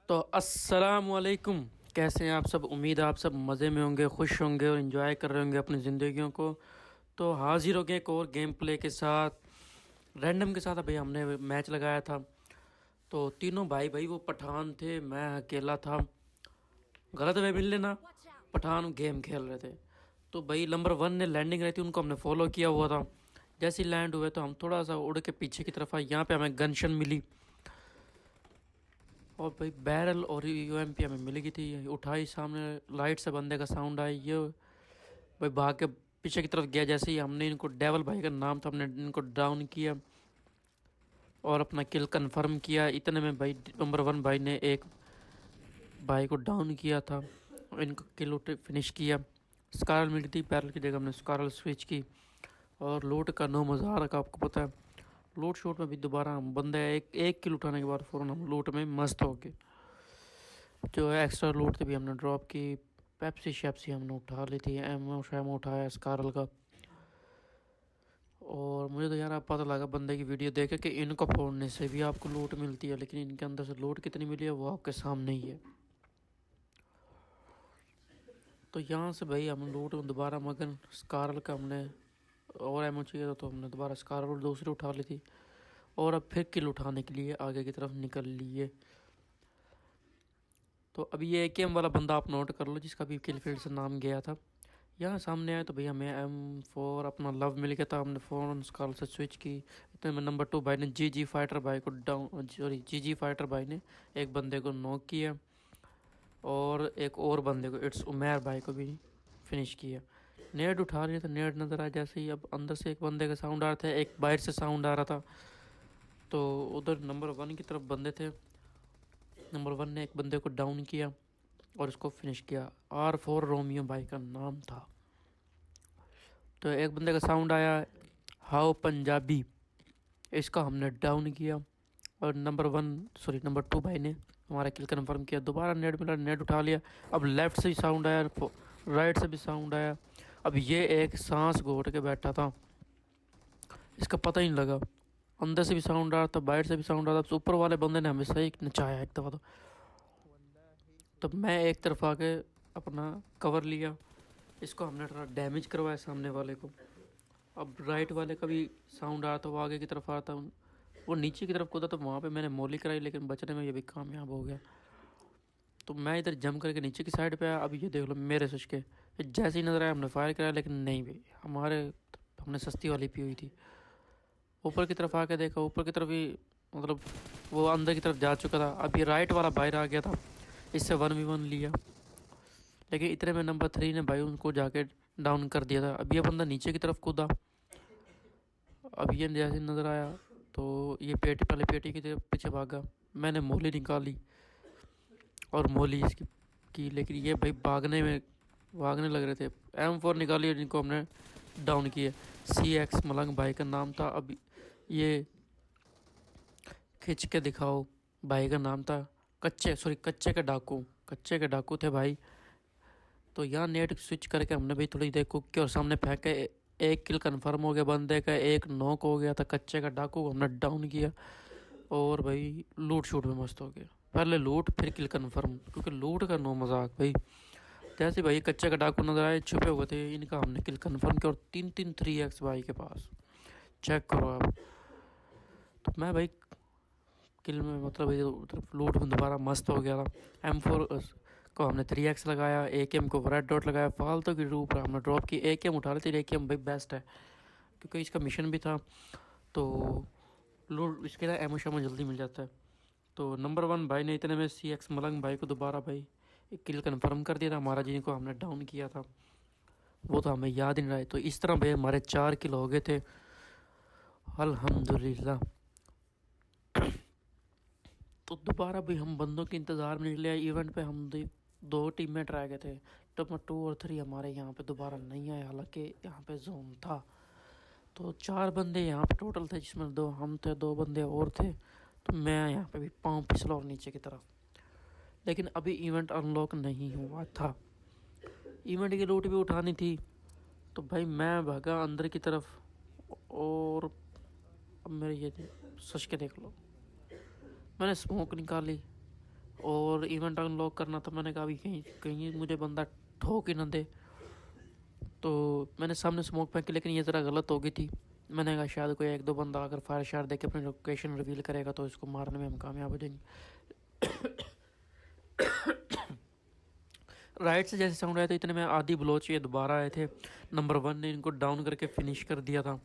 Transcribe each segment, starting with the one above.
तो अस्सलाम वालेकुम। कैसे हैं आप सब? उम्मीद है आप सब मज़े में होंगे, खुश होंगे और इन्जॉय कर रहे होंगे अपनी ज़िंदगियों को। तो हाजिर हो गए एक और गेम प्ले के साथ, रैंडम के साथ। अभी हमने मैच लगाया था। तो तीनों भाई भाई वो पठान थे, मैं अकेला था। गलत वे मिल लेना, पठान गेम खेल रहे थे। तो भाई नंबर 1 ने लैंडिंग रही थी, उनको हमने फॉलो किया हुआ था। जैसे ही लैंड हुए तो हम थोड़ा सा उड़ के पीछे की तरफ आए। यहाँ पे हमें गनशन मिली और भाई बैरल और यूएमपी हमें मिल गई थी। उठाई, सामने लाइट से बंदे का साउंड आया। ये भाई भाग के पीछे की तरफ गया। जैसे ही हमने इनको, डेवल भाई का नाम था, हमने इनको डाउन किया और अपना किल कंफर्म किया। इतने में भाई नंबर 1 भाई ने एक भाई को डाउन किया था और इनको किल उठे फिनिश किया। स्कारल मिल गई थी, बैरल की जगह हमने स्कारल स्विच की। और लूट का नो मज़ा रखा, आपको पता है। लूट शूट में भी दोबारा हम बंदे एक एक किल उठाने के बाद फ़ौरन हम लूट में मस्त हो गए। जो है एक्स्ट्रा लूट थे भी हमने ड्रॉप की। पेप्सी शेप्सी हमने उठा ली थी, एमओ शैमो उठाया स्कारल का। और मुझे तो यार अब पता लगा बंदे की वीडियो देखे कि इनको फोड़ने से भी आपको लूट मिलती है, लेकिन इनके अंदर से लूट कितनी मिली है वो आपके सामने ही है। तो यहाँ से भाई हम लूट में दोबारा मगन। स्कारल का हमने और एमओ चाहिए था तो हमने दोबारा स्कारल दूसरी उठा ली थी। और अब फिर किल उठाने के लिए आगे की तरफ निकल लिए। तो अभी ये एकेएम वाला बंदा आप नोट कर लो, जिसका भी किल फील्ड से नाम गया था। यहाँ सामने आए तो भैया हमें M4 अपना लव मिल गया था। हमने फ़ौरन स्कॉल से स्विच की। इतने में नंबर 2 भाई ने जी फाइटर भाई को डाउन, सॉरी जी फाइटर भाई ने एक बंदे को नॉक किया और एक और बंदे को, इट्स उमेर भाई को भी फिनिश किया। नेड उठा रहे थे, नेड नज़र आया जैसे ही। अब अंदर से एक बंदे का साउंड आ रहा था, एक बाहर से साउंड आ रहा था। तो उधर नंबर 1 की तरफ बंदे थे। नंबर 1 ने एक बंदे को डाउन किया और उसको फिनिश किया। R4 रोमियो भाई का नाम था। तो एक बंदे का साउंड आया, हाउ पंजाबी, इसका हमने डाउन किया। और नंबर 2 भाई ने हमारा किल कंफर्म किया। दोबारा नेट मिला, नेट उठा लिया। अब लेफ्ट से भी साउंड आया, राइट से भी साउंड आया। अब ये एक सांस घोट के बैठा था, इसका पता ही नहीं लगा। अंदर से भी साउंड आ रहा था, बाहर से भी साउंड आ रहा था। ऊपर वाले बंदे ने हमें सही नचाया एक दफ़ा। तो मैं एक तरफ आके अपना कवर लिया, इसको हमने थोड़ा डैमेज करवाया सामने वाले को। अब राइट वाले का भी साउंड आ रहा था, वो आगे की तरफ आ रहा था। वो नीचे की तरफ कूदा तो वहाँ पे मैंने मोली कराई, लेकिन बचने में ये भी कामयाब हो गया। तो मैं इधर जंप करके नीचे की साइड पे आया। अब ये देख लो मेरे सच के जैसे ही नज़र आया हमने फायर कराया, लेकिन नहीं भी हमारे, हमने सस्ती वाली पी हुई थी। ऊपर की तरफ आके देखा, ऊपर की तरफ ही मतलब वो अंदर की तरफ जा चुका था। अब ये राइट वाला बाहर आ गया था, इससे 1v1 लिया। लेकिन इतने में नंबर 3 ने भाई उनको जाके डाउन कर दिया था। अब ये बंदा नीचे की तरफ कूदा। अब ये जैसे नज़र आया तो ये पेटी, पहले पेटी की तरफ पीछे भागा। मैंने मोली निकाली और मोली इसकी की, लेकिन ये भाई भागने लग रहे थे। M4 निकाली और इनको हमने डाउन किया। CX मलंग भाई का नाम था। अब ये खिंच के दिखाओ भाई का नाम था। कच्चे के डाकू थे भाई। तो यहाँ नेट स्विच करके हमने भाई थोड़ी देर कुक की और सामने फेंके। एक किल कंफर्म हो गया बंदे का, एक नॉक हो गया था। कच्चे का डाकू को हमने डाउन किया और भाई लूट शूट में मस्त हो गया। पहले लूट फिर किल कंफर्म, क्योंकि लूट का नो मजाक भाई। जैसे भाई कच्चे का डाकू नजर आए, छुपे हुए थे, इनका हमने किल कंफर्म किया। और 3-3 3x भाई के पास, चेक करो आप। तो मैं भाई किल में मतलब लूट में दोबारा मस्त हो गया था। M4 को हमने 3x लगाया, AKM को रेड डॉट लगाया। फालतू की रूप पर हमने ड्रॉप की। AKM उठा लेते, AKM भाई बेस्ट है, क्योंकि इसका मिशन भी था। तो लूट इसके लिए एमो शमो जल्दी मिल जाता है। तो नंबर 1 भाई ने इतने में CX मलंग भाई को दोबारा भाई एक किल कंफर्म कर दिया था हमारा, जिनको हमने डाउन किया था। वो तो हमें याद ही नहीं रहा। तो इस तरह भाई हमारे 4 किल हो गए थे, अल्हम्दुलिल्लाह। तो दोबारा भी हम बंदों के इंतज़ार में निकले। इवेंट पे हम दो टीममेट रह गए थे। नंबर 2 और 3 हमारे यहाँ पे दोबारा नहीं आए, हालांकि यहाँ पे जोन था। तो 4 बंदे यहाँ पे टोटल थे, जिसमें 2 हम थे, 2 बंदे और थे। तो मैं यहाँ पे भी पाँव फिसला और नीचे की तरफ। लेकिन अभी इवेंट अनलॉक नहीं हुआ था, इवेंट की लूट भी उठानी थी। तो भाई मैं भागा अंदर की तरफ। और अब मेरे ये सच के देख लो, मैंने स्मोक निकाली और और इवेंट अनलॉक करना था। मैंने कहा अभी कहीं कहीं मुझे बंदा ठोक ही ना दे, तो मैंने सामने स्मोक फेंकी, लेकिन ये ज़रा गलत हो गई थी। मैंने कहा शायद कोई एक दो बंदा अगर फायर शार देके अपनी लोकेशन रिवील करेगा तो इसको मारने में हम कामयाब हो जाएंगे। राइट से जैसे साउंड आया था इतने में आदि बलोच ये दोबारा आए थे। नंबर 1 ने इनको डाउन करके फिनिश कर दिया था।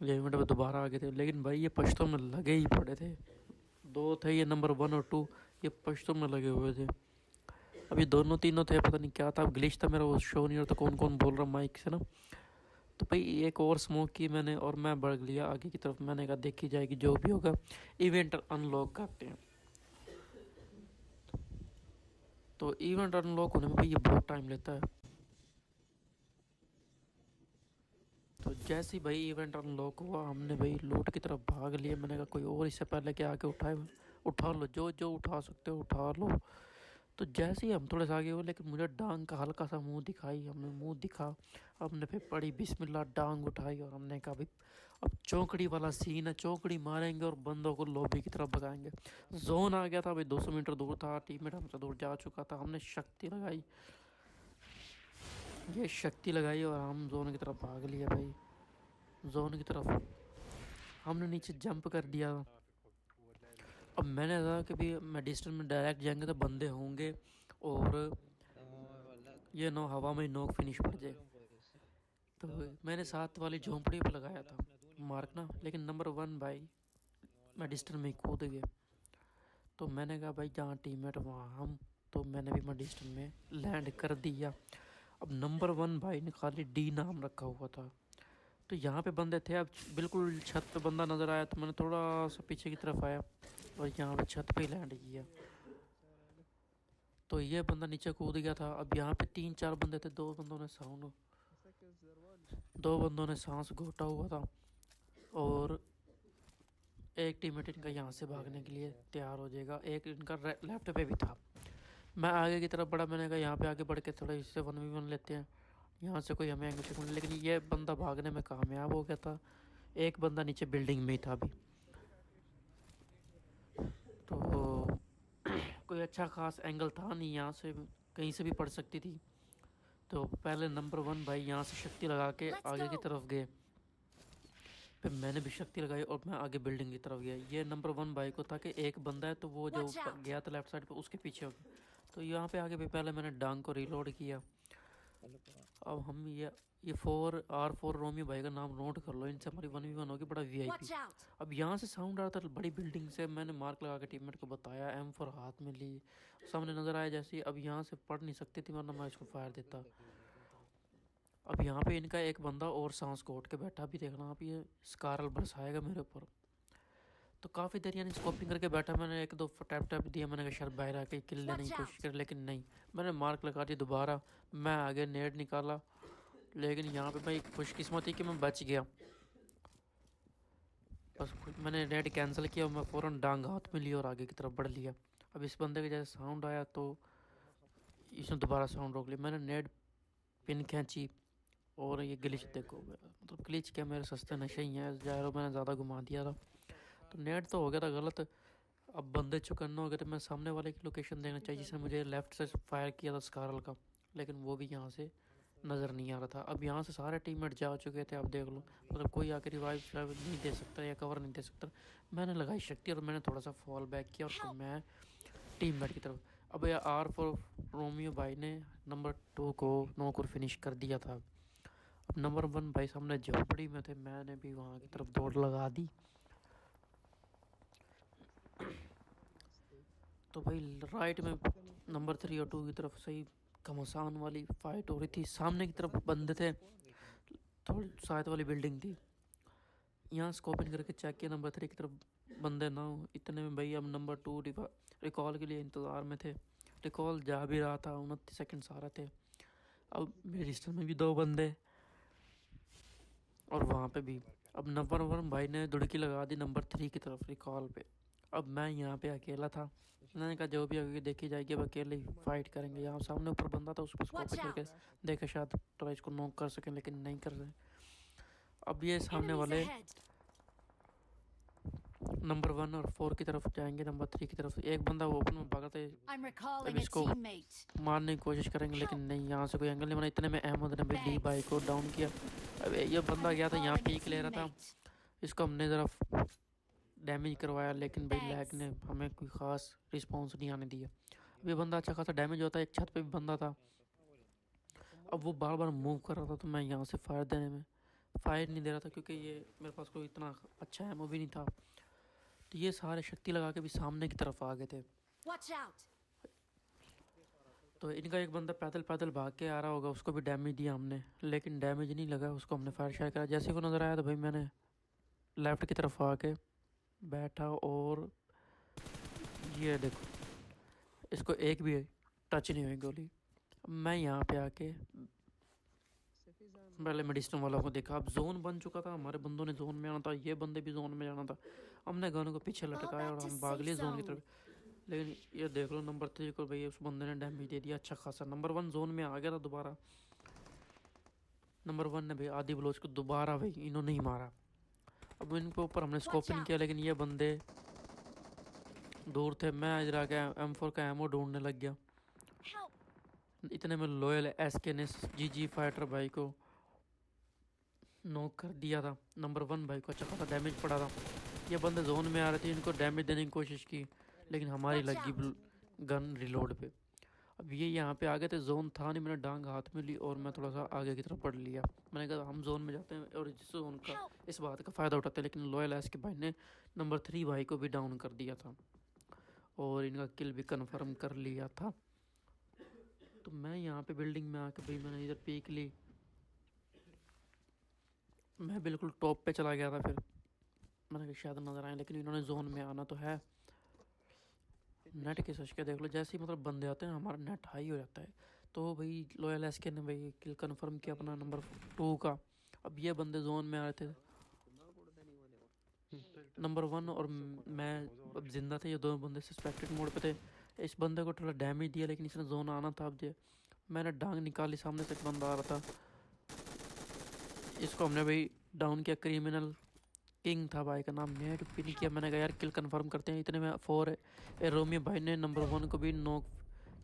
ये इवेंट में दोबारा आ गए थे, लेकिन भाई ये पश्तों में लगे ही पड़े थे। 2 थे ये, नंबर 1 और 2, ये पश्तों में लगे हुए थे। अभी दोनों तीनों थे, पता नहीं क्या था, ग्लिच था मेरा, वो शो नहीं होता कौन कौन बोल रहा माइक से ना। तो भाई एक और स्मोक की मैंने और मैं बढ़ लिया आगे की तरफ। मैंने कहा देखी जाएगी जो भी होगा, इवेंट अनलॉक करते हैं। तो इवेंट अनलॉक होने में भाई ये बहुत टाइम लेता है। तो जैसे ही भाई इवेंट अनलॉक हुआ हमने भाई लूट की तरफ भाग लिया। मैंने कहा कोई और इससे पहले कि आके उठा लो, जो जो उठा सकते हो उठा लो। तो जैसे ही हम थोड़े से आगे हुए, लेकिन मुझे डांग का हल्का सा मुंह दिखाई, हमने मुंह दिखा, हमने फिर पड़ी बिस्मिल्लाह, डांग उठाई और हमने कहा भाई अब चौकड़ी वाला सीन है, चौकड़ी मारेंगे और बंदों को लॉबी की तरफ भगाएंगे। जोन आ गया था भाई, 200 मीटर दूर था, टीममेट हमसे दूर जा चुका था। हमने शक्ति लगाई, ये शक्ति लगाई और हम जोन की तरफ भाग लिया भाई। जोन की तरफ हमने नीचे जंप कर दिया। अब मैंने कहा कि भाई मेडिस्टन में डायरेक्ट जाएंगे तो बंदे होंगे और ये नो हवा में नोक फिनिश पड़ जाए। तो मैंने साथ वाली झोंपड़ी पर लगाया था मार्क ना, लेकिन नंबर 1 भाई मेडिस्टन में कूद गए। तो मैंने कहा भाई जहाँ टीममेट वहाँ हम, तो मैंने भी मेडिस्टन में लैंड कर दिया। अब नंबर 1 भाई ने खाली डी नाम रखा हुआ था। तो यहाँ पे बंदे थे, अब बिल्कुल छत पे बंदा नज़र आया तो मैंने थोड़ा सा पीछे की तरफ आया और यहाँ पे छत पे ही लैंड किया। तो ये बंदा नीचे कूद गया था। अब यहाँ पे 3-4 बंदे थे, दो बंदों ने सांस घोटा हुआ था और एक टीममेट इनका यहाँ से भागने के लिए तैयार हो जाएगा। एक इनका लेफ्ट पे भी था। मैं आगे की तरफ बढ़ा, मैंने कहा यहाँ पे आगे बढ़ के थोड़ा इससे 1v1 लेते हैं, यहाँ से कोई हमें एंगल मिले। लेकिन ये बंदा भागने में कामयाब हो गया था। एक बंदा नीचे बिल्डिंग में ही था अभी। तो कोई अच्छा खास एंगल था नहीं, यहाँ से कहीं से भी पड़ सकती थी। तो पहले नंबर 1 भाई यहाँ से शक्ति लगा के आगे की तरफ गए, फिर मैंने भी शक्ति लगाई और मैं आगे बिल्डिंग की तरफ गया। ये नंबर 1 भाई को था कि एक बंदा है तो वो जो गया था लेफ्ट साइड पे उसके पीछे हो गया। तो यहाँ पे आगे भी पहले मैंने डांग को रिलोड किया। अब हम ये 4R4 रोमियो भाई का नाम नोट कर लो, इनसे हमारी 1v1 होगी, बड़ा वीआईपी। अब यहाँ से साउंड आ रहा था बड़ी बिल्डिंग से, मैंने मार्क लगा के टीममेट को बताया, M4 हाथ में ली, सामने नज़र आया जैसे। अब यहाँ से पढ़ नहीं सकती थी वरना मैं इसको फायर देता। अब यहाँ पे इनका एक बंदा और सांस को उठ के बैठा, भी देखना आप, ये स्कारल बरसाएगा मेरे ऊपर। तो काफ़ी देर यानी स्कोपिंग करके बैठा। मैंने एक दो टैप दिया, मैंने कहा शायद बाहर आके किल लेने की कोशिश कर, लेकिन नहीं, मैंने मार्क लगा दी दोबारा। मैं आगे नेट निकाला, लेकिन यहाँ पे भाई खुशकिस्मत थी कि मैं बच गया। बस मैंने नेट कैंसिल किया और मैं फ़ौरन डांग हाथ में लिया और आगे की तरफ बढ़ लिया। अब इस बंदे के जैसे साउंड आया तो इसने दोबारा साउंड रोक लिया। मैंने नेट पिन खींची और ये ग्लिच देखो, मतलब ग्लिच क्या, मेरे सस्ते नशे ही हैं, जायरो मैंने ज़्यादा घुमा दिया था। तो नेट तो हो गया था गलत। अब बंदे चुकन्ना हो गए थे। मैं सामने वाले की लोकेशन देखना चाहिए जिसने मुझे लेफ़्ट से फायर किया था स्कारल का, लेकिन वो भी यहाँ से नज़र नहीं आ रहा था। अब यहाँ से सारे टीममेट जा चुके थे, आप देख लो, मतलब कोई आके रिवाइव नहीं दे सकता या कवर नहीं दे सकता। मैंने लगाई शक्ति और मैंने थोड़ा सा फॉल बैक किया और मैं टीममेट की तरफ। अब यह R4 रोमियो भाई ने नंबर 2 को नॉक फिनिश कर दिया था। अब नंबर 1 भाई सामने झोपड़ी में थे, मैंने भी वहाँ की तरफ दौड़ लगा दी। तो भाई राइट में नंबर 3 और 2 की तरफ सही घमासान वाली फाइट हो रही थी। सामने की तरफ बंदे थे, थोड़ी साइड वाली बिल्डिंग थी। यहाँ स्कोपिंग करके चेक किया, नंबर 3 की तरफ बंदे ना हो। इतने में भाई अब नंबर 2 रिकॉल के लिए इंतज़ार में थे। रिकॉल जा भी रहा था, 29 सेकेंड्स आ रहे थे। अब मेरे रजिस्टर में भी 2 बंदे और वहाँ पे भी। अब नंबर 1 भाई ने दुड़की लगा दी नंबर 3 की तरफ रिकॉल पे। अब मैं यहाँ पे अकेला था। मैंने कहा जो भी आगे देखी जाएगी, अब अकेले ही फाइट करेंगे। यहाँ सामने ऊपर बंदा था, उस पर स्कोपिंग करके देखा शायद तो इसको नॉक कर सकें, लेकिन नहीं कर रहे। अब ये सामने वाले नंबर 1 और 4 की तरफ जाएंगे, नंबर 3 की तरफ। एक बंदा ओपन में भागते, I'm अब recalling a इसको teammate. मारने की कोशिश करेंगे, लेकिन Help! नहीं, यहाँ से कोई एंगल नहीं बना। इतने में अहमद ने भाई डी भाई को डाउन किया। अब ये I'm बंदा गया था यहाँ recalling a पीक ले रहा था, teammate. इसको हमने ज़रा डैमेज करवाया, लेकिन भाई लैग Thanks. ने हमें कोई ख़ास रिस्पॉन्स नहीं आने दिया। अब ये बंदा अच्छा खासा डैमेज होता है, एक छत पे भी बंदा था। अब वो बार बार मूव कर रहा था, तो मैं यहाँ से फायर देने में फायर नहीं दे रहा था, क्योंकि ये मेरे पास कोई इतना अच्छा एमो भी नहीं था। तो ये सारे शक्ति लगा के भी सामने की तरफ आ गए थे। Watch out! तो इनका एक बंदा पैदल पैदल भाग के आ रहा होगा, उसको भी डैमेज दिया हमने, लेकिन डैमेज नहीं लगा उसको। हमने फायर शायर करा, जैसे वो नज़र आया तो भाई मैंने लेफ़्ट की तरफ आके बैठा, और ये देखो इसको एक भी टच नहीं हुई गोली। मैं यहाँ पे आके पहले मेडिसिन वालों को देखा। अब जोन बन चुका था, हमारे बंदों ने जोन में आना था, ये बंदे भी जोन में जाना था। हमने गन को पीछे Fall लटकाया back और to हम भाग safe लिए जोन की zone. तरफ। लेकिन ये देख लो नंबर 3 को भाई उस बंदे ने डैमेज दे दिया अच्छा खासा। नंबर 1 जोन में आ गया था दोबारा। नंबर 1 ने भाई आदि बलोच को दोबारा भाई इन्होंने ही मारा। अब इनके ऊपर हमने Watch स्कोपिंग out! किया, लेकिन ये बंदे दूर थे। मैं इधर आके M4 का एमओ ढूंढने लग गया। Help! इतने में लॉयल एसके ने जी फाइटर भाई को नॉक कर दिया था। नंबर 1 भाई को अच्छा खासा डैमेज पड़ा था। ये बंदे जोन में आ रहे थे, इनको डैमेज देने की कोशिश की, लेकिन हमारी Watch लगी out! गन रिलोड पे। अब ये यहाँ पे आ गए थे, जोन था नहीं, मैंने डांग हाथ में ली और मैं थोड़ा सा आगे की तरफ बढ़ लिया। मैंने कहा हम जोन में जाते हैं और जिस जोन का Help! इस बात का फ़ायदा उठाते हैं, लेकिन लॉयल एस के भाई ने नंबर 3 भाई को भी डाउन कर दिया था और इनका किल भी कन्फर्म कर लिया था। तो मैं यहाँ पे बिल्डिंग में आके भाई मैंने इधर पीक ली, मैं बिल्कुल टॉप पे चला गया था। फिर मैंने कहा शायद नज़र आए, लेकिन इन्होंने जोन में आना तो है। नेट के सच के देख लो, जैसे ही मतलब बंदे आते हैं हमारा नेट हाई हो जाता है। तो भाई लॉयल एस के ने भाई किल कन्फर्म किया अपना नंबर 2 का। अब ये बंदे जोन में आ रहे थे, नंबर 1 और मैं अब जिंदा थे। ये दोनों बंदे सस्पेक्टेड मोड पे थे। इस बंदे को थोड़ा डैमेज दिया, लेकिन इसने जोन आना था। अब मैंने डांग निकाली, सामने से एक बंदा आ रहा था, इसको हमने भाई डाउन किया। क्रिमिनल किंग था भाई का नाम, नेट पिन किया। मैंने कहा यार किल कंफर्म करते हैं। इतने में 4 रोमियो भाई ने नंबर 1 को भी नॉक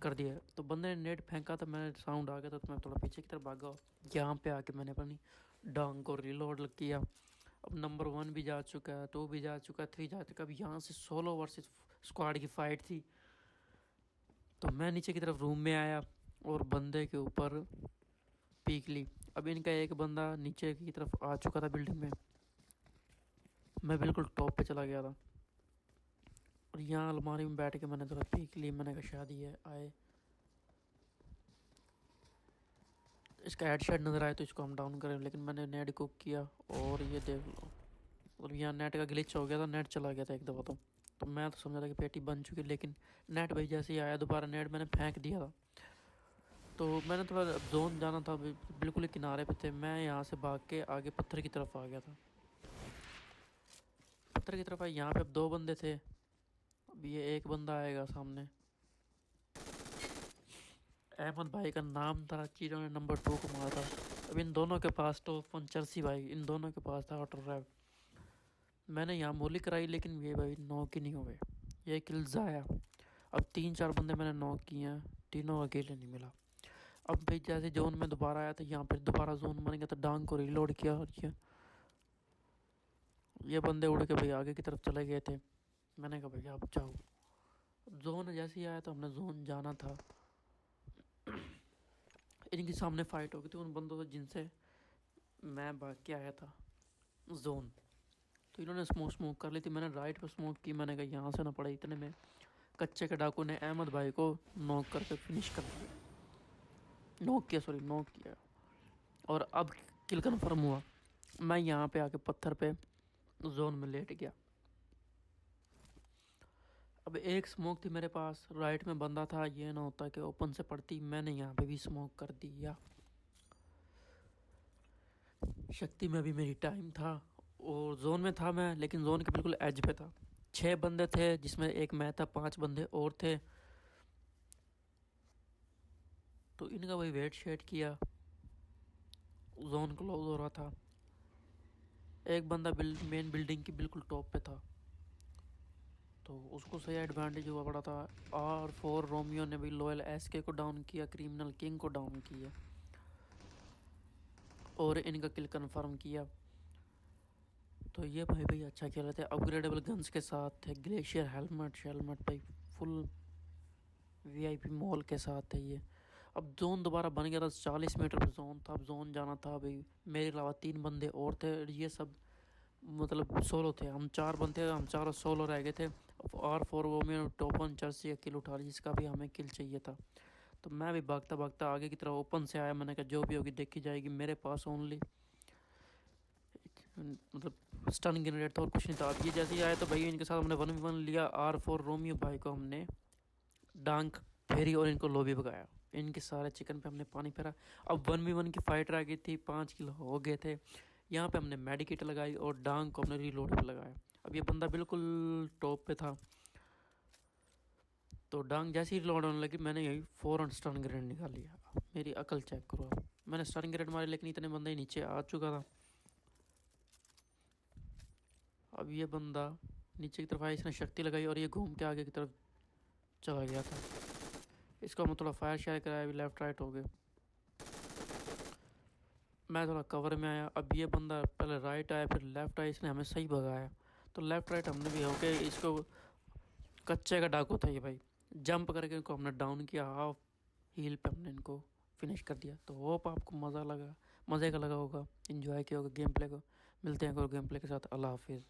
कर दिया। तो बंदे ने नेट फेंका, तो मैंने साउंड आ गया था, तो मैं थोड़ा पीछे की तरफ भागा। यहाँ पे आके मैंने अपनी डांग को रिलोड किया। अब नंबर 1 भी जा चुका है, 2 भी जा चुका है, 3 जा चुका है। अब यहाँ से सोलो वर्सेस स्क्वाड की फाइट थी। तो मैं नीचे की तरफ रूम में आया और बंदे के ऊपर पीक ली। अब इनका एक बंदा नीचे की तरफ आ चुका था बिल्डिंग में, मैं बिल्कुल टॉप पे चला गया था और यहाँ अलमारी में बैठ के मैंने थोड़ा पीक ली। मैंने कहा शायद ये आए, इसका हेड शेड नज़र आए तो इसको हम डाउन करें, लेकिन मैंने नेट कुक किया और ये देख लो मतलब यहाँ नेट का ग्लिच हो गया था, नेट चला गया था एक दफ़ा। तो मैं तो समझा था कि पेटी बन चुकी, लेकिन नेट भाई जैसे ही आया दोबारा नेट मैंने फेंक दिया था। तो मैंने थोड़ा जोन जाना था, बिल्कुल ही किनारे पे थे। मैं यहाँ से भाग के आगे पत्थर की तरफ आ गया था। पत्थर की तरफ आया, यहाँ पे अब 2 बंदे थे। अब ये एक बंदा आएगा सामने, अहमद भाई का नाम था, चीरों ने नंबर 2 को मारा था। अब इन दोनों के पास तो पंचरसी भाई, इन दोनों के पास था ऑटो ड्राइव। मैंने यहाँ मोली कराई, लेकिन ये भाई नॉक ही नहीं हुए, ये किल्स आया। अब 3-4 बंदे मैंने नॉक किए हैं, तीनों अकेले नहीं मिला। अब भाई जैसे जोन में दोबारा आया था, यहाँ पर दोबारा जोन बन गया, तो डांग को रिलोड किया और ये बंदे उड़ के भाई आगे की तरफ चले गए थे। मैंने कहा भैया आप जाओ। जोन जैसे ही आया तो हमने जोन जाना था। इनके सामने फाइट हो गई थी उन बंदों से जिनसे मैं भाग के आया था जोन। तो इन्होंने स्मोक कर ली थी, मैंने राइट पे स्मोक की। मैंने कहा यहाँ से ना पड़े। इतने में कच्चे के डाकू ने अहमद भाई को नॉक करके फिनिश कर दिया, नॉक किया। और अब किल कन्फर्म हुआ। मैं यहाँ पे आके पत्थर पे जोन में लेट गया। अब एक स्मोक थी मेरे पास, राइट में बंदा था, ये ना होता कि ओपन से पड़ती। मैंने यहाँ पे भी स्मोक कर दिया। शक्ति में भी मेरी टाइम था और जोन में था मैं, लेकिन जोन के बिल्कुल एज पे था। 6 बंदे थे जिसमें एक मैं था, 5 बंदे और थे। तो इनका वही वेट शेट किया, जोन क्लोज हो रहा था। एक बंदा मेन बिल्डिंग की बिल्कुल टॉप पे था, तो उसको सही एडवांटेज हुआ पड़ा था। R4 रोमियो ने भी लॉयल SK को डाउन किया, क्रिमिनल किंग को डाउन किया और इनका किल कंफर्म किया। तो ये भाई अच्छा खेल रहे थे, अपग्रेडेबल गन्स के साथ थे, ग्लेशियर हेलमेट भाई फुल VIP मॉल के साथ है ये। अब जोन दोबारा बन गया था, 40 मीटर पर जोन था। अब जोन जाना था भाई, मेरे अलावा 3 बंदे और थे, ये सब मतलब सोलो थे। हम 4 बंदे, हम चारों सोलो रह गए थे। R4 वो में टॉप 1 चर्सी का किल उठा लिया, जिसका भी हमें किल चाहिए था। तो मैं भी भागता भागता आगे की तरफ ओपन से आया। मैंने कहा जो भी होगी देखी जाएगी। मेरे पास ओनली मतलब स्टन ग्रेनेड था और कुछ नहीं था। अब ये जैसे ही आया तो भाई इनके साथ हमने 1v1 लिया। R4 रोमियो भाई को हमने डांक फेरी और इनको लोबी भगाया। इनके सारे चिकन पे हमने पानी फेरा। अब 1v1 की फाइट रह गई थी, 5 किल हो गए थे। यहाँ पे हमने मेडिकेट लगाई और डांग को हमने रीलोड पे लगाया। अब ये बंदा बिल्कुल टॉप पे था, तो डांग जैसे ही रीलोड होने लगी मैंने यही फ़ौरन स्टन ग्रेनेड निकाल लिया। मेरी अकल चेक करो। अब मैंने स्टन ग्रेनेड मारी लेकिन इतने बंदे नीचे आ चुका था। अब ये बंदा नीचे की तरफ आया, इसने शक्ति लगाई और ये घूम के आगे की तरफ चला गया था। इसको हम थोड़ा फायर शायर कराया, अभी लेफ़्ट राइट हो गए। मैं थोड़ा कवर में आया। अब ये बंदा पहले राइट आया फिर लेफ़्ट आया, इसने हमें सही भगाया। तो लेफ़्ट राइट हमने भी होके इसको, कच्चे का डाकू था ये भाई, जंप करके इनको हमने डाउन किया। हाफ हील पे हमने इनको फिनिश कर दिया। तो होप आपको मज़े का लगा होगा, इन्जॉय किया होगा गेम प्ले को। मिलते हैं और गेम प्ले के साथ। अल्लाह हाफिज़।